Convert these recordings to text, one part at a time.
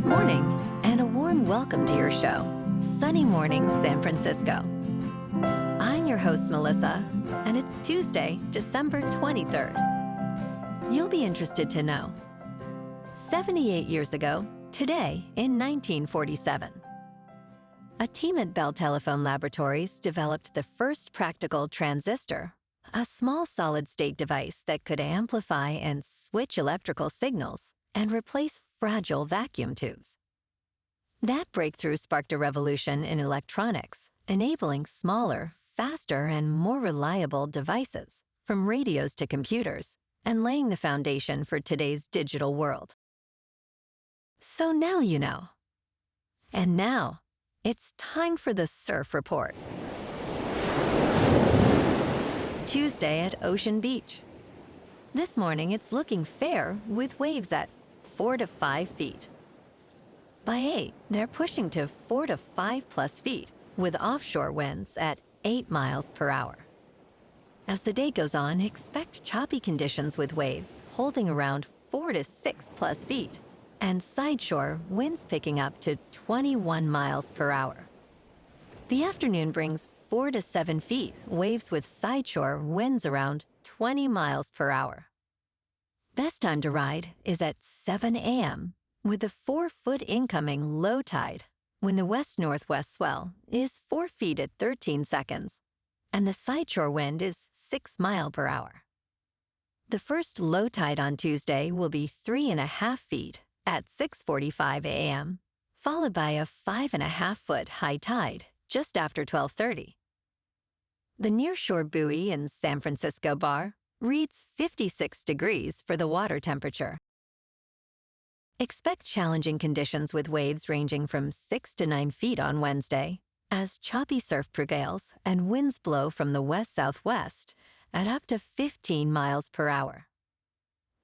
Good morning, and a warm welcome to your show, Sunny Mornings San Francisco. I'm your host, Melissa, and it's Tuesday, December 23rd. You'll be interested to know, 78 years ago, today in 1947, a team at Bell Telephone Laboratories developed the first practical transistor, a small solid-state device that could amplify and switch electrical signals and replace fragile vacuum tubes. That breakthrough sparked a revolution in electronics, enabling smaller, faster, and more reliable devices, from radios to computers, and laying the foundation for today's digital world. So now you know. And now, it's time for the Surf Report. Tuesday at Ocean Beach. This morning, it's looking fair with waves at 4 to 5 feet. By 8, they're pushing to 4 to 5 plus feet, with offshore winds at 8 miles per hour. As the day goes on, expect choppy conditions with waves holding around 4 to 6 plus feet, and sideshore winds picking up to 21 miles per hour. The afternoon brings 4 to 7 feet, waves with sideshore winds around 20 miles per hour. Best time to ride is at 7 a.m. with a 4-foot incoming low tide when the west-northwest swell is 4 feet at 13 seconds and the sideshore wind is 6 miles per hour. The first low tide on Tuesday will be 3.5 feet at 6:45 a.m., followed by a 5.5-foot high tide just after 12:30. The nearshore buoy in San Francisco Bar reads 56 degrees for the water temperature. Expect challenging conditions with waves ranging from 6 to 9 feet on Wednesday, as choppy surf prevails and winds blow from the west-southwest at up to 15 miles per hour.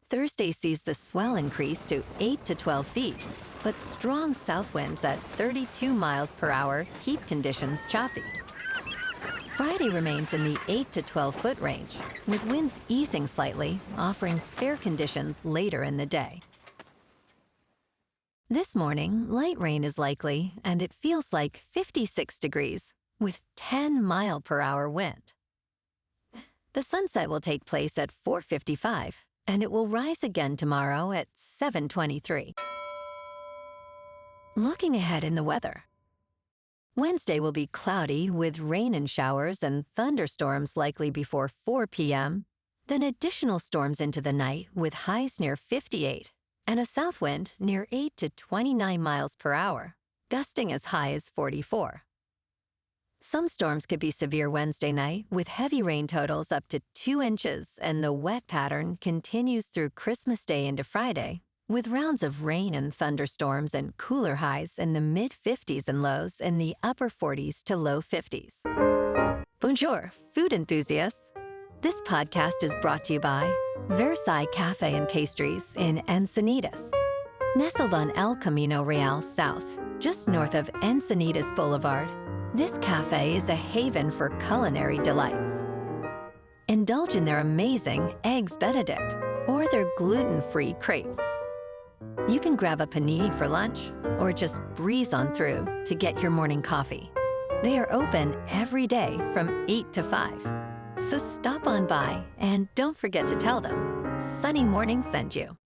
Thursday sees the swell increase to 8 to 12 feet, but strong south winds at 32 miles per hour keep conditions choppy. Friday remains in the 8 to 12-foot range, with winds easing slightly, offering fair conditions later in the day. This morning, light rain is likely, and it feels like 56 degrees, with 10 mile per hour wind. The sunset will take place at 4:55, and it will rise again tomorrow at 7:23. Looking ahead in the weather. Wednesday will be cloudy with rain and showers and thunderstorms likely before 4 p.m., then additional storms into the night with highs near 58 and a south wind near 8 to 29 miles per hour, gusting as high as 44. Some storms could be severe Wednesday night with heavy rain totals up to 2 inches, and the wet pattern continues through Christmas Day into Friday, with rounds of rain and thunderstorms and cooler highs in the mid-50s and lows in the upper 40s to low 50s. Bonjour, food enthusiasts. This podcast is brought to you by Versailles Cafe and Pastries in Encinitas. Nestled on El Camino Real South, just north of Encinitas Boulevard, this cafe is a haven for culinary delights. Indulge in their amazing Eggs Benedict or their gluten-free crepes. You can grab a panini for lunch or just breeze on through to get your morning coffee. They are open every day from 8 to 5. So stop on by and don't forget to tell them Sunny Morning sent you.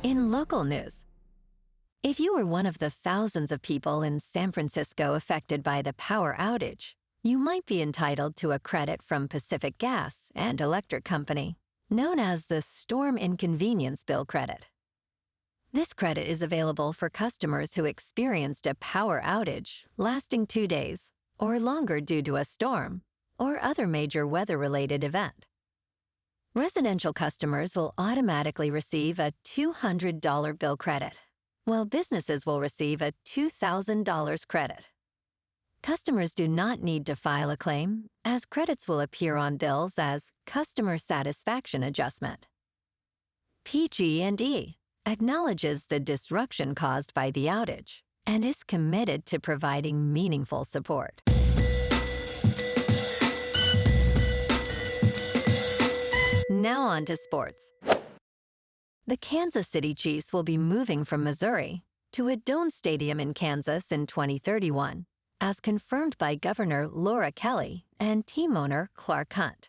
In local news, if you were one of the thousands of people in San Francisco affected by the power outage, you might be entitled to a credit from Pacific Gas and Electric Company, known as the Storm Inconvenience Bill Credit. This credit is available for customers who experienced a power outage lasting 2 days or longer due to a storm or other major weather-related event. Residential customers will automatically receive a $200 bill credit, while businesses will receive a $2,000 credit. Customers do not need to file a claim, as credits will appear on bills as Customer Satisfaction Adjustment. PG&E acknowledges the disruption caused by the outage and is committed to providing meaningful support. Now on to sports. The Kansas City Chiefs will be moving from Missouri to a dome stadium in Kansas in 2031, as confirmed by Governor Laura Kelly and team owner Clark Hunt.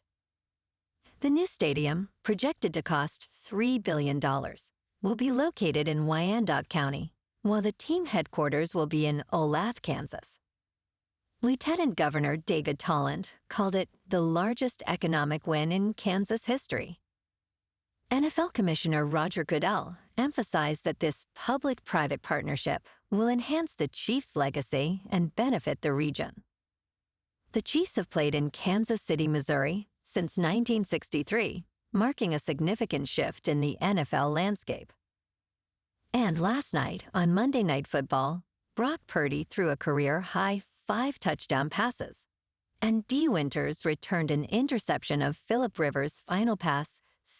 The new stadium, projected to cost $3 billion, will be located in Wyandotte County, while the team headquarters will be in Olathe, Kansas. Lieutenant Governor David Tolland called it the largest economic win in Kansas history. NFL Commissioner Roger Goodell emphasized that this public-private partnership will enhance the Chiefs' legacy and benefit the region. The Chiefs have played in Kansas City, Missouri since 1963, marking a significant shift in the NFL landscape. And last night, on Monday Night Football, Brock Purdy threw a career-high 5 touchdown passes, and Dee Winters returned an interception of Phillip Rivers' final pass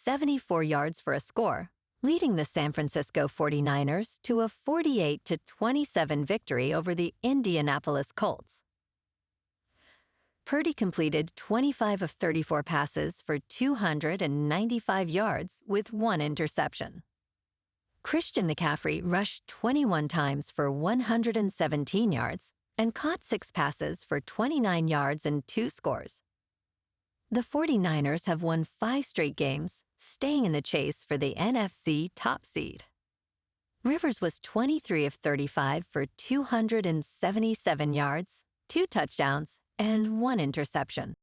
74 yards for a score, leading the San Francisco 49ers to a 48-27 victory over the Indianapolis Colts. Purdy completed 25 of 34 passes for 295 yards with 1 interception. Christian McCaffrey rushed 21 times for 117 yards and caught 6 passes for 29 yards and 2 scores. The 49ers have won 5 straight games, staying in the chase for the NFC top seed. Rivers was 23 of 35 for 277 yards, 2 touchdowns, and 1 interception.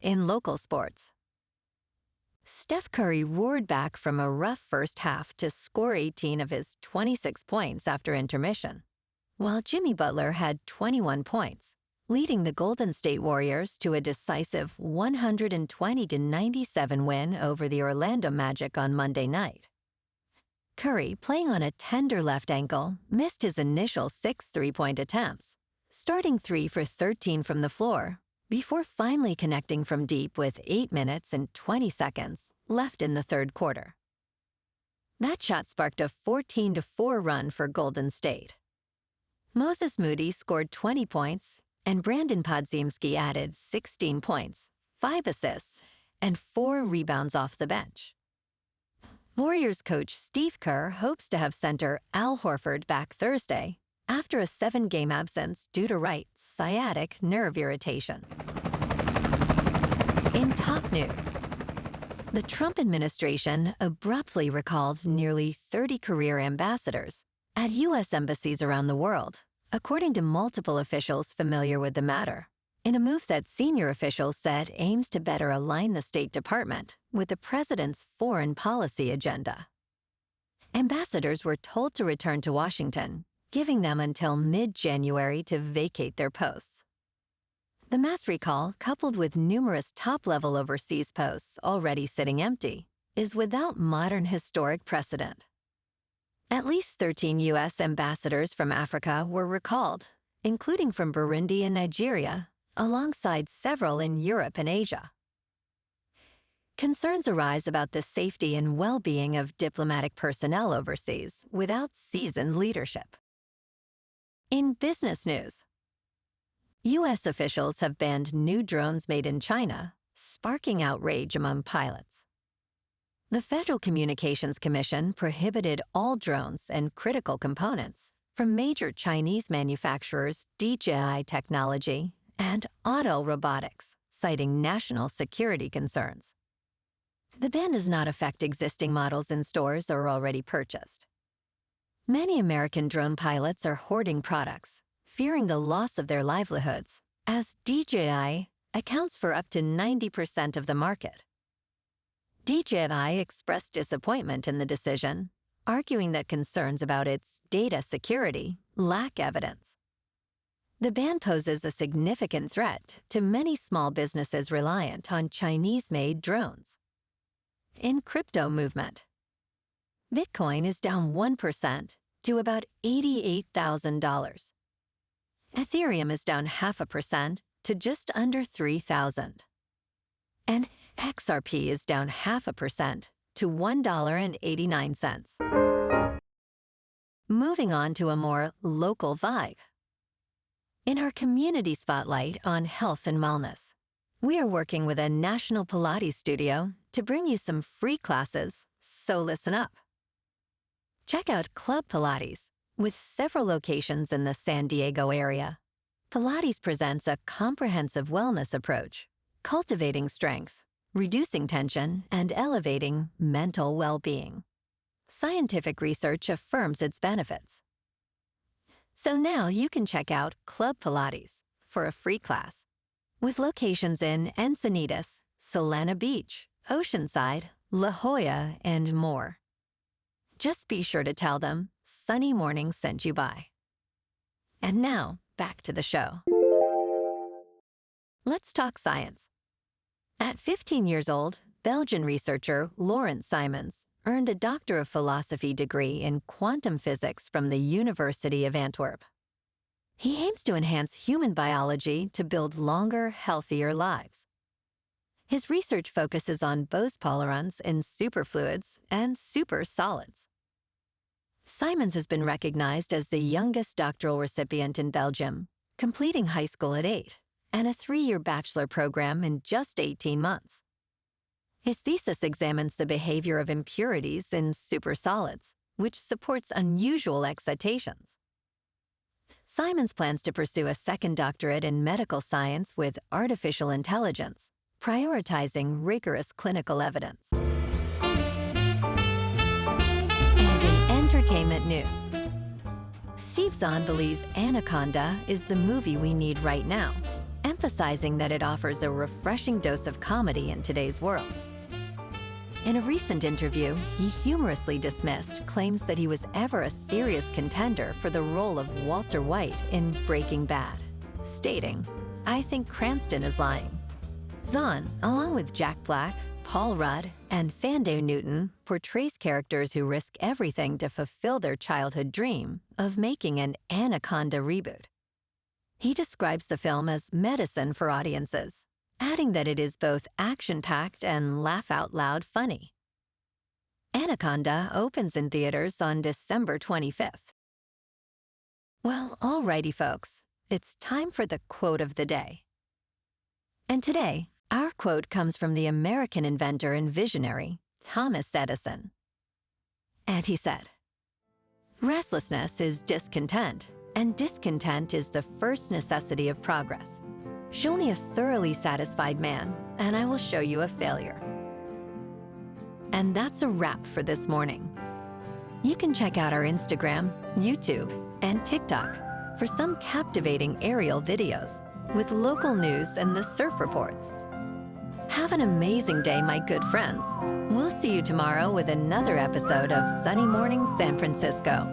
In local sports, Steph Curry roared back from a rough first half to score 18 of his 26 points after intermission, while Jimmy Butler had 21 points, leading the Golden State Warriors to a decisive 120-97 win over the Orlando Magic on Monday night. Curry, playing on a tender left ankle, missed his initial 6 three-point attempts, starting 3 for 13 from the floor, before finally connecting from deep with 8 minutes and 20 seconds left in the third quarter. That shot sparked a 14-4 run for Golden State. Moses Moody scored 20 points, and Brandon Podziemski added 16 points, 5 assists, and 4 rebounds off the bench. Warriors coach Steve Kerr hopes to have center Al Horford back Thursday after a 7-game absence due to right sciatic nerve irritation. In top news, the Trump administration abruptly recalled nearly 30 career ambassadors at U.S. embassies around the world, according to multiple officials familiar with the matter, in a move that senior officials said aims to better align the State Department with the president's foreign policy agenda. Ambassadors were told to return to Washington, giving them until mid-January to vacate their posts. The mass recall, coupled with numerous top-level overseas posts already sitting empty, is without modern historic precedent. At least 13 U.S. ambassadors from Africa were recalled, including from Burundi and Nigeria, alongside several in Europe and Asia. Concerns arise about the safety and well-being of diplomatic personnel overseas without seasoned leadership. In business news, U.S. officials have banned new drones made in China, sparking outrage among pilots. The Federal Communications Commission prohibited all drones and critical components from major Chinese manufacturers DJI Technology and Autel Robotics, citing national security concerns. The ban does not affect existing models in stores or already purchased. Many American drone pilots are hoarding products, fearing the loss of their livelihoods, as DJI accounts for up to 90% of the market. DJI expressed disappointment in the decision, arguing that concerns about its data security lack evidence. The ban poses a significant threat to many small businesses reliant on Chinese-made drones. In crypto movement, Bitcoin is down 1% to about $88,000. Ethereum is down 0.5% to just under $3,000. And XRP is down 0.5% to $1.89. Moving on to a more local vibe. In our community spotlight on health and wellness, we are working with a national Pilates studio to bring you some free classes So listen up. Check out Club Pilates. With several locations in the San Diego area, Pilates presents a comprehensive wellness approach, cultivating strength, reducing tension, and elevating mental well-being. Scientific research affirms its benefits. So now you can check out Club Pilates for a free class. With locations in Encinitas, Solana Beach, Oceanside, La Jolla, and more. Just be sure to tell them Sunny Morning sent you by. And now, back to the show. Let's talk science. At 15 years old, Belgian researcher Laurent Simons earned a Doctor of Philosophy degree in quantum physics from the University of Antwerp. He aims to enhance human biology to build longer, healthier lives. His research focuses on Bose-Polarons in superfluids and supersolids. Simons has been recognized as the youngest doctoral recipient in Belgium, completing high school at 8, and a 3-year bachelor program in just 18 months. His thesis examines the behavior of impurities in supersolids, which supports unusual excitations. Simons plans to pursue a second doctorate in medical science with artificial intelligence, prioritizing rigorous clinical evidence. And in entertainment news, Steve Zahn believes Anaconda is the movie we need right now, emphasizing that it offers a refreshing dose of comedy in today's world. In a recent interview, he humorously dismissed claims that he was ever a serious contender for the role of Walter White in Breaking Bad, stating, "I think Cranston is lying." Zahn, along with Jack Black, Paul Rudd, and Fando Newton, portrays characters who risk everything to fulfill their childhood dream of making an Anaconda reboot. He describes the film as medicine for audiences, adding that it is both action-packed and laugh-out-loud funny. Anaconda opens in theaters on December 25th. Well, alrighty, folks. It's time for the quote of the day. And today, our quote comes from the American inventor and visionary, Thomas Edison. And he said, "Restlessness is discontent, and discontent is the first necessity of progress. Show me a thoroughly satisfied man, and I will show you a failure." And that's a wrap for this morning. You can check out our Instagram, YouTube, and TikTok for some captivating aerial videos with local news and the surf reports. Have an amazing day, my good friends. We'll see you tomorrow with another episode of Sunny Morning San Francisco.